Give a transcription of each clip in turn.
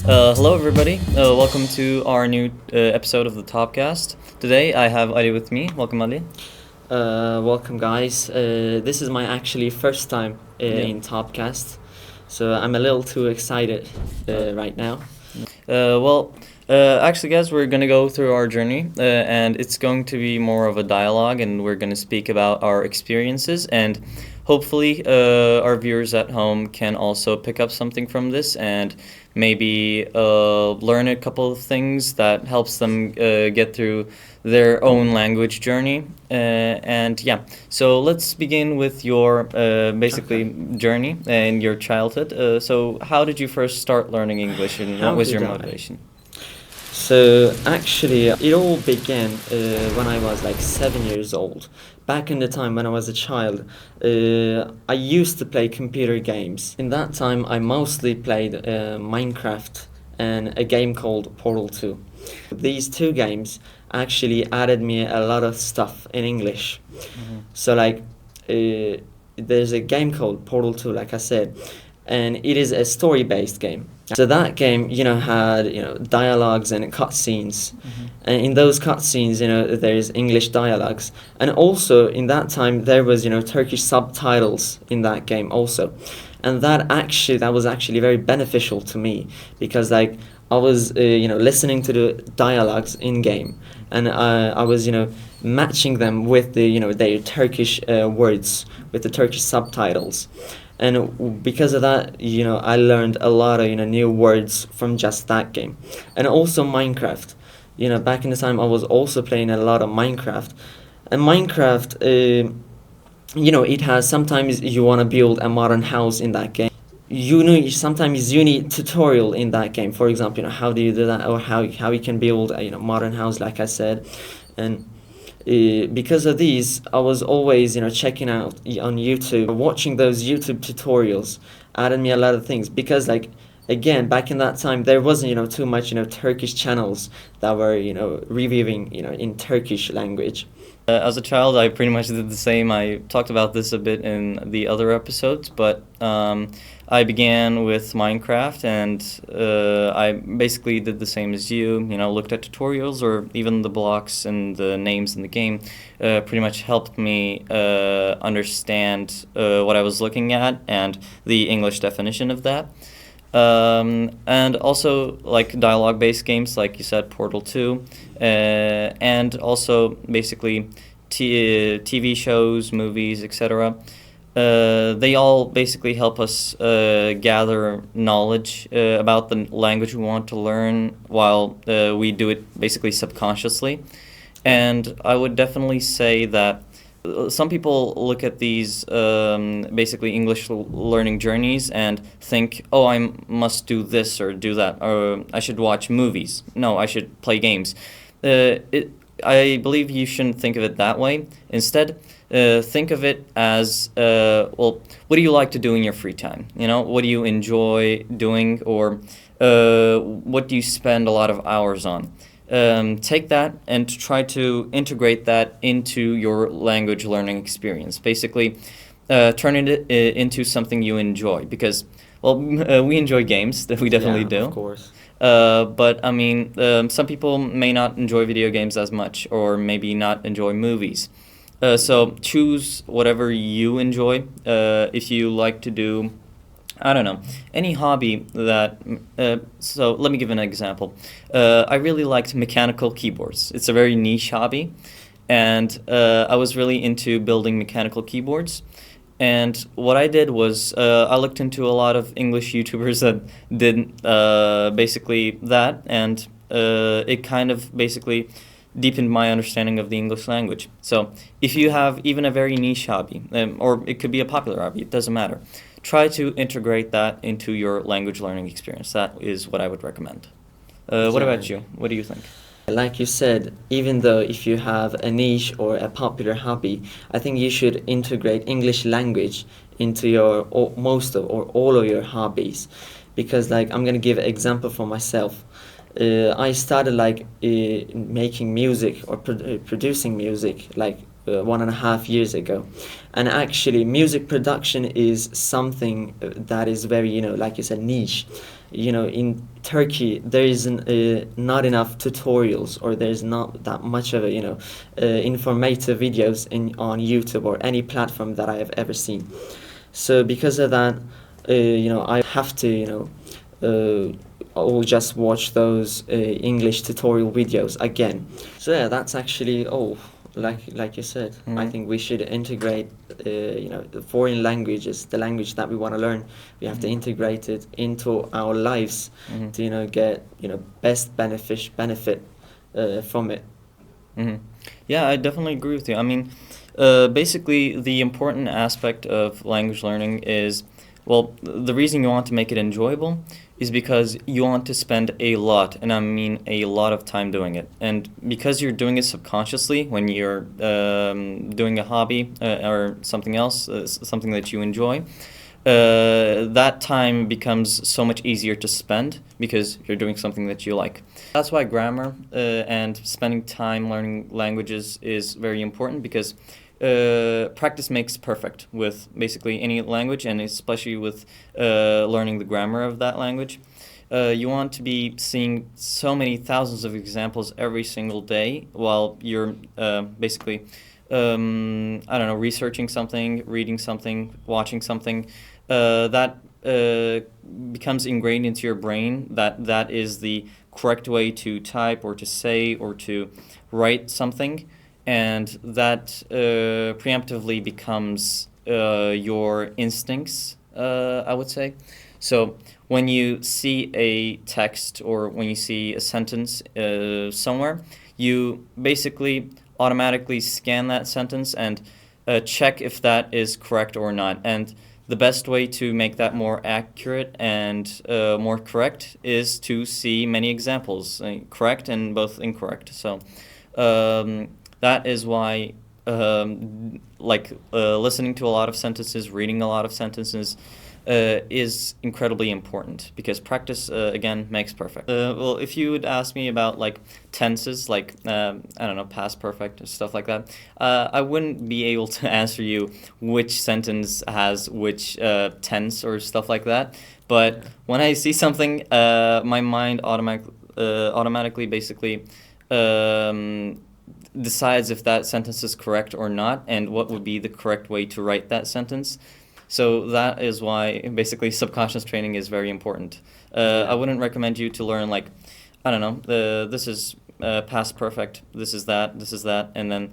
Hello, everybody. Welcome to our new episode of the TOBBCAST. Today, I have Ali with me. Welcome, Ali. Welcome, guys. This is my actually first time in TOBBCAST, so I'm a little too excited right now. Actually, guys, we're going to go through our journey, and it's going to be more of a dialogue, and we're going to speak about our experiences, and hopefully our viewers at home can also pick up something from this and maybe learn a couple of things that helps them get through their own language journey. So let's begin with your basically journey and your childhood. So how did you first start learning English, and what was your motivation? So actually, it all began when I was like 7 years old. Back in the time when I was a child, I used to play computer games. In that time, I mostly played Minecraft and a game called Portal 2. These two games actually added me a lot of stuff in English. Mm-hmm. So like, there's a game called Portal 2, like I said, and it is a story-based game. So that game, had, dialogues and cutscenes. Mm-hmm. And in those cutscenes, there's English dialogues. And also, in that time, there was, Turkish subtitles in that game also. And that was actually very beneficial to me because, like, I was, listening to the dialogues in-game. And I was, matching them with the, their Turkish words, with the Turkish subtitles. And because of that, I learned a lot of, new words from just that game. And also Minecraft. Back in the time, I was also playing a lot of Minecraft. And Minecraft, it has, sometimes you want to build a modern house in that game. Sometimes you need tutorial in that game. For example, how do you do that, or how you can build a, modern house, like I said. And because of these, I was always, checking out on YouTube, watching those YouTube tutorials added me a lot of things. Because, like, again, back in that time, there wasn't, too much, Turkish channels that were, reviewing, in Turkish language. As a child, I pretty much did the same. I talked about this a bit in the other episodes, but I began with Minecraft, and I basically did the same as you, looked at tutorials, or even the blocks and the names in the game pretty much helped me understand what I was looking at and the English definition of that. And also, like, dialogue-based games, like you said, Portal 2, and also basically TV shows, movies, etc. They all basically help us gather knowledge about the language we want to learn while we do it basically subconsciously. And I would definitely say that some people look at these basically English learning journeys and think, oh, I must do this or do that, or I should watch movies. No, I should play games. I believe you shouldn't think of it that way. Instead, think of it as, what do you like to do in your free time? What do you enjoy doing, or what do you spend a lot of hours on? Take that and try to integrate that into your language learning experience. Basically, turn it into something you enjoy, because, we enjoy games, that we definitely do. Of course. But I mean, some people may not enjoy video games as much, or maybe not enjoy movies. So choose whatever you enjoy. If you like to do, I don't know, any hobby that, so let me give an example. I really liked mechanical keyboards. It's a very niche hobby, and I was really into building mechanical keyboards. And what I did was I looked into a lot of English YouTubers that did basically that, and it kind of basically deepened my understanding of the English language. So if you have even a very niche hobby, or it could be a popular hobby, it doesn't matter, try to integrate that into your language learning experience. That is what I would recommend. What about you? What do you think? Like you said, even though if you have a niche or a popular hobby, I think you should integrate English language into your all of your hobbies. Because, like, I'm gonna give an example for myself. I started making music or producing music like 1.5 years ago. And actually, music production is something that is very, like you said, niche. In Turkey, there isn't not enough tutorials, or there's not that much of informative videos on YouTube or any platform that I have ever seen. So because of that, I have to, I'll just watch those English tutorial videos again. So yeah, that's actually all. Like you said, I think we should integrate, the foreign languages, the language that we want to learn. We have to integrate it into our lives to, get, best benefit from it. Yeah, I definitely agree with you. I mean, basically, the important aspect of language learning is, well, the reason you want to make it enjoyable is because you want to spend a lot, and I mean a lot of time doing it. And because you're doing it subconsciously when you're doing a hobby or something else, something that you enjoy, that time becomes so much easier to spend because you're doing something that you like. That's why grammar and spending time learning languages is very important, because practice makes perfect with basically any language, and especially with learning the grammar of that language. You want to be seeing so many thousands of examples every single day while you're basically, researching something, reading something, watching something. That becomes ingrained into your brain that is the correct way to type or to say or to write something. And that preemptively becomes your instincts, I would say. So when you see a text or when you see a sentence somewhere, you basically automatically scan that sentence and check if that is correct or not. And the best way to make that more accurate and more correct is to see many examples, correct and both incorrect. So that is why, listening to a lot of sentences, reading a lot of sentences, is incredibly important, because practice, again, makes perfect. Well, if you would ask me about tenses, past perfect, or stuff like that, I wouldn't be able to answer you which sentence has which tense or stuff like that. But when I see something, my mind automatically basically decides if that sentence is correct or not, and what would be the correct way to write that sentence. So that is why basically subconscious training is very important. I wouldn't recommend you to learn this is past perfect, this is that, and then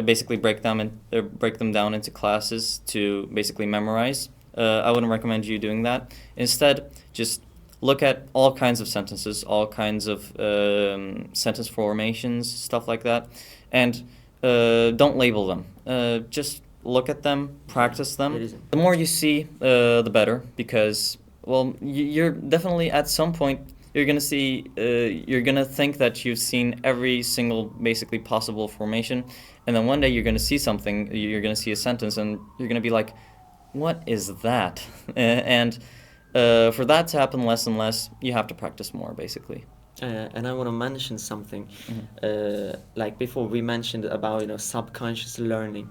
basically break them down into classes to basically memorize. I wouldn't recommend you doing that. Instead, just look at all kinds of sentences, all kinds of sentence formations, stuff like that, and don't label them. Just look at them, practice them. The more you see, the better, because, well, you're definitely at some point, you're gonna see, you're gonna think that you've seen every single basically possible formation, and then one day you're gonna see something, you're gonna see a sentence, and you're gonna be like, what is that? And for that to happen less and less, you have to practice more, basically. And I want to mention something, like before we mentioned about subconscious learning,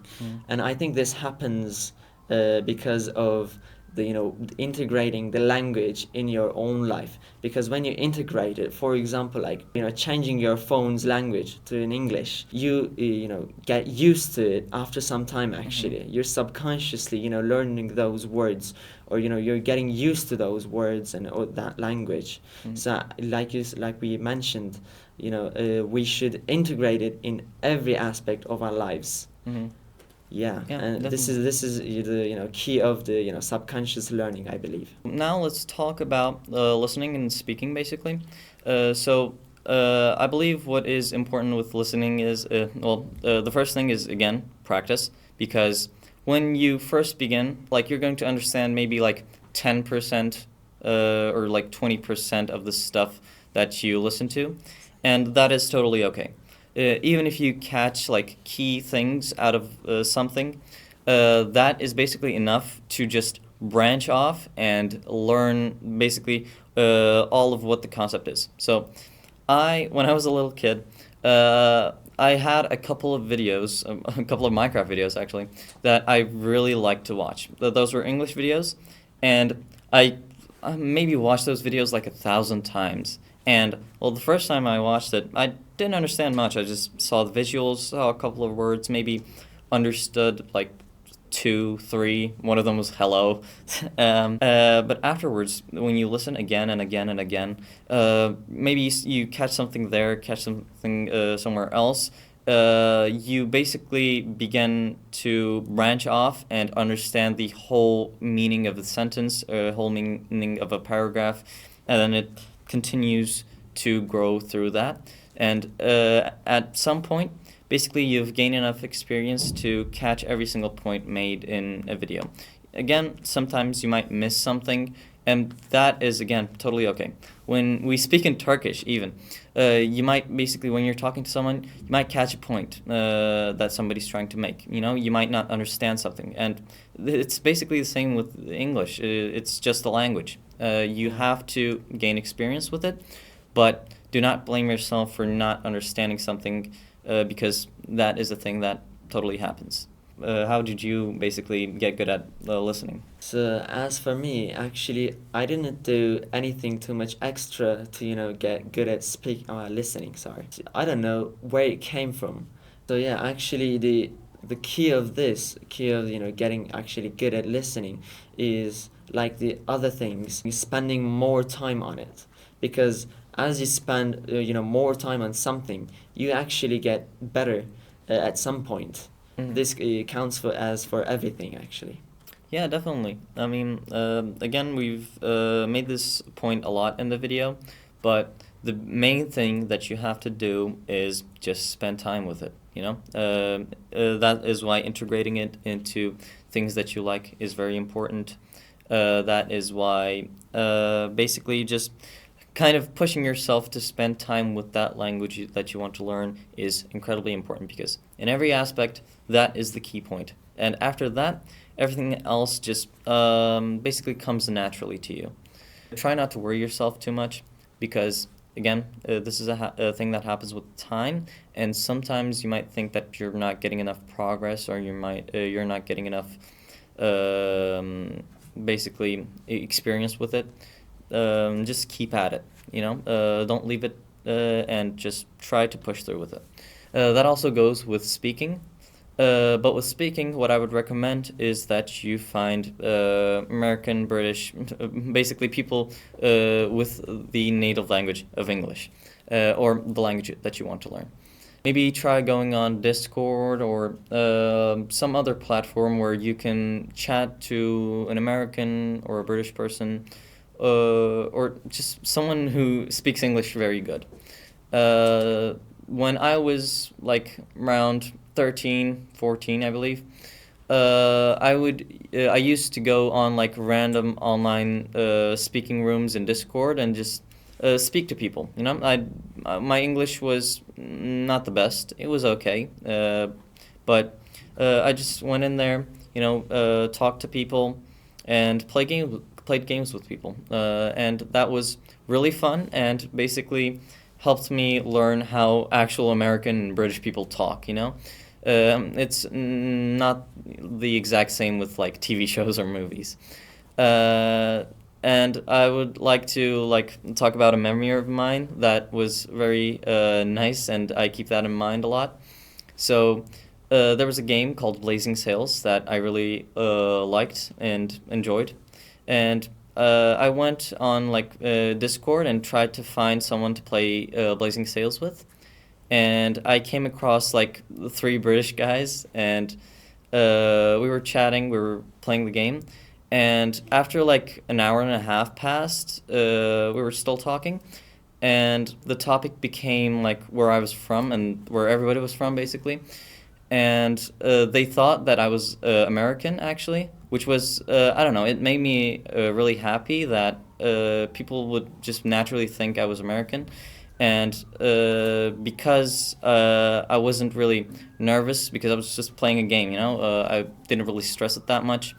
and I think this happens because of the integrating the language in your own life. Because when you integrate it, for example, changing your phone's language to an English, you get used to it after some time. Actually, you're subconsciously learning those words, or you're getting used to those words and or that language. So like we mentioned, we should integrate it in every aspect of our lives. Yeah, and definitely. this is the key of the subconscious learning, I believe. Now let's talk about listening and speaking, basically. I believe what is important with listening is, the first thing is, again, practice, because when you first begin, you're going to understand maybe 10% or 20% of the stuff that you listen to, and that is totally okay. Even if you catch key things out of something, that is basically enough to just branch off and learn basically all of what the concept is. So when I was a little kid, I had a couple of videos, a couple of Minecraft videos actually, that I really liked to watch. Those were English videos, and I maybe watched those videos like 1,000 times. And well, the first time I watched it, I didn't understand much. I just saw the visuals, saw a couple of words, maybe understood like two, three. One of them was hello. But afterwards, when you listen again and again and again, maybe you catch something there, catch something somewhere else. You basically begin to branch off and understand the whole meaning of the sentence, whole meaning of a paragraph, and then it continues to grow through that. And at some point, basically you've gained enough experience to catch every single point made in a video. Again, sometimes you might miss something, and that is, again, totally okay. When we speak in Turkish, even, you might basically, when you're talking to someone, you might catch a point that somebody's trying to make. You know, you might not understand something, and it's basically the same with English. It's just a language. You have to gain experience with it, but do not blame yourself for not understanding something, because that is a thing that totally happens. How did you basically get good at listening? So as for me, actually, I didn't do anything too much extra to, get good at listening, sorry. I don't know where it came from. So yeah, actually the key of getting actually good at listening is like the other things, spending more time on it. Because as you spend, more time on something, you actually get better at some point. Mhm. This counts for everything, actually. Yeah, definitely. I mean, again, we've made this point a lot in the video, but the main thing that you have to do is just spend time with it, you know? That is why integrating it into things that you like is very important. That is why basically just kind of pushing yourself to spend time with that language that you want to learn is incredibly important, because in every aspect, that is the key point. And after that, everything else just basically comes naturally to you. Try not to worry yourself too much, because again, this is a thing that happens with time, and sometimes you might think that you're not getting enough progress, or you're not getting enough basically experience with it. Just keep at it, don't leave it, and just try to push through with it. That also goes with speaking. But with speaking, what I would recommend is that you find American, British, basically people with the native language of English, or the language that you want to learn. Maybe try going on Discord or some other platform where you can chat to an American or a British person, or just someone who speaks English very good. When I was like around 13, 14, I believe, I used to go on like random online speaking rooms in Discord and just speak to people. My English was not the best. It was okay, but I just went in there, talked to people and played games with people, and that was really fun and basically helped me learn how actual American and British people talk. It's not the exact same with like TV shows or movies. And I would like to talk about a memory of mine that was very nice, and I keep that in mind a lot. So there was a game called Blazing Sails that I really liked and enjoyed, and I went on Discord and tried to find someone to play Blazing Sails with, and I came across like 3 British guys, and we were chatting, we were playing the game, and after like an hour and a half passed, we were still talking, and the topic became like where I was from and where everybody was from basically, and they thought that I was American actually, which was, I don't know, it made me really happy that people would just naturally think I was American. And because I wasn't really nervous, because I was just playing a game, I didn't really stress it that much.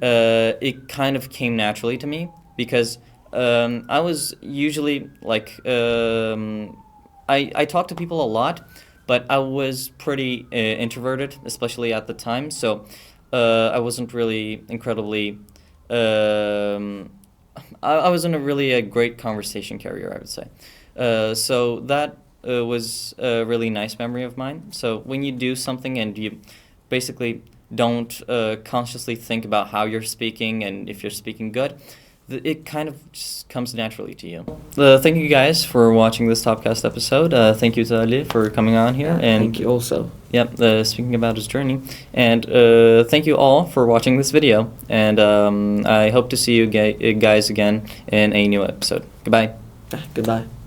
It kind of came naturally to me, because I was usually I talk to people a lot, but I was pretty introverted, especially at the time. So I wasn't really incredibly. I wasn't really a great conversation carrier, I would say. So that was a really nice memory of mine. So when you do something and you basically don't consciously think about how you're speaking and if you're speaking good, it kind of just comes naturally to you. Thank you guys for watching this TOBBCAST episode. Thank you to Ali for coming on here. And thank you also. Yep, speaking about his journey. And thank you all for watching this video. And I hope to see you guys again in a new episode. Goodbye. Goodbye.